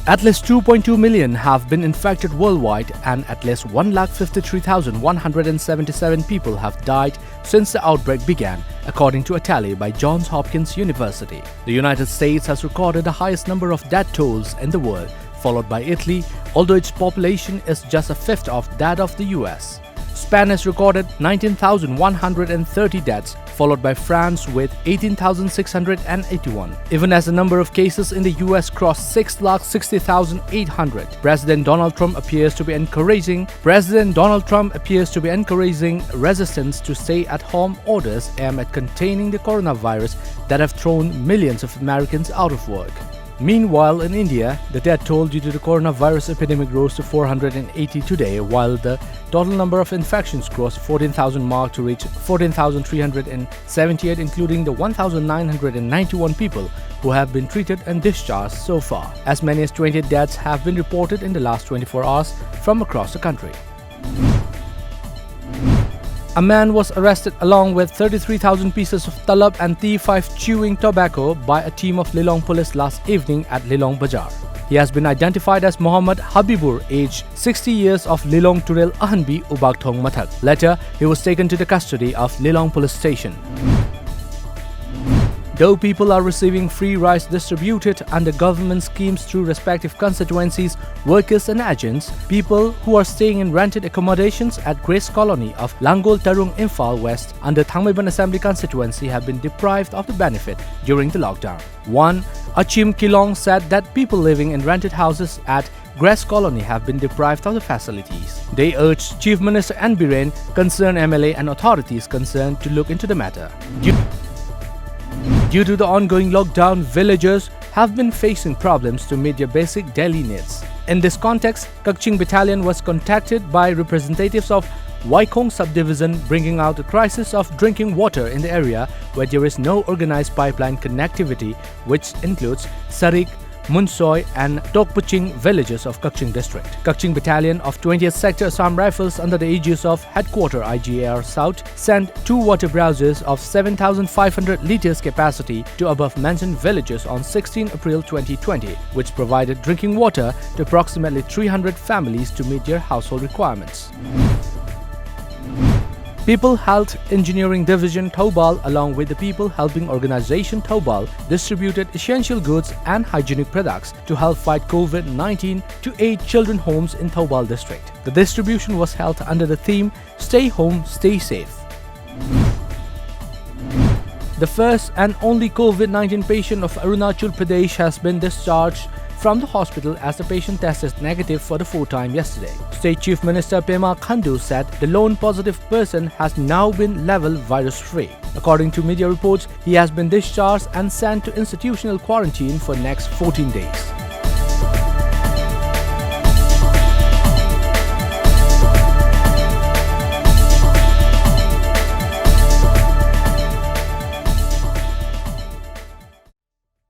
At least 2.2 million have been infected worldwide and at least 153,177 people have died since the outbreak began, according to a tally by Johns Hopkins University. The United States has recorded the highest number of death tolls in the world, followed by Italy, although its population is just a fifth of that of the US. Spain has recorded 19,130 deaths, followed by France with 18,681. Even as the number of cases in the US crossed 6,60,800, President Donald Trump appears to be encouraging resistance to stay-at-home orders aimed at containing the coronavirus that have thrown millions of Americans out of work. Meanwhile, in India, the death toll due to the coronavirus epidemic rose to 480 today, while the total number of infections crossed 14,000 mark to reach 14,378, including the 1,991 people who have been treated and discharged so far. As many as 20 deaths have been reported in the last 24 hours from across the country. A man was arrested along with 33,000 pieces of talab and T5 chewing tobacco by a team of Lilong police last evening at Lilong Bazaar. He has been identified as Muhammad Habibur, aged 60 years, of Lilong Turel Ahanbi, Ubagthong Mathak. Later, he was taken to the custody of Lilong police station. Though people are receiving free rice distributed under government schemes through respective constituencies, workers and agents, people who are staying in rented accommodations at Grace Colony of Langol Tarung Imphal West under Thangmaiban Assembly constituency have been deprived of the benefit during the lockdown. One, Achim Kilong, said that people living in rented houses at Grace Colony have been deprived of the facilities. They urged Chief Minister N. Biren, concerned MLA and authorities concerned to look into the matter. Due to the ongoing lockdown, villagers have been facing problems to meet their basic daily needs. In this context, Kakching Battalion was contacted by representatives of Waikong subdivision, bringing out the crisis of drinking water in the area where there is no organized pipeline connectivity, which includes Sarik, Munsoy and Tokpuching villages of Kakching district. Kakching Battalion of 20th Sector Assam Rifles under the aegis of Headquarter IGAR South sent 2 water browsers of 7,500 litres capacity to above-mentioned villages on 16 April 2020, which provided drinking water to approximately 300 families to meet their household requirements. People Health Engineering Division THOUBAL along with the People Helping Organization TOUBAL distributed essential goods and hygienic products to help fight COVID-19 to 8 children homes in THOUBAL district. The distribution was held under the theme Stay Home, Stay Safe. The first and only COVID-19 patient of Arunachal Pradesh has been discharged from the hospital as the patient tested negative for the 4th time yesterday. State Chief Minister Pema Khandu said the lone positive person has now been level virus-free. According to media reports, he has been discharged and sent to institutional quarantine for next 14 days.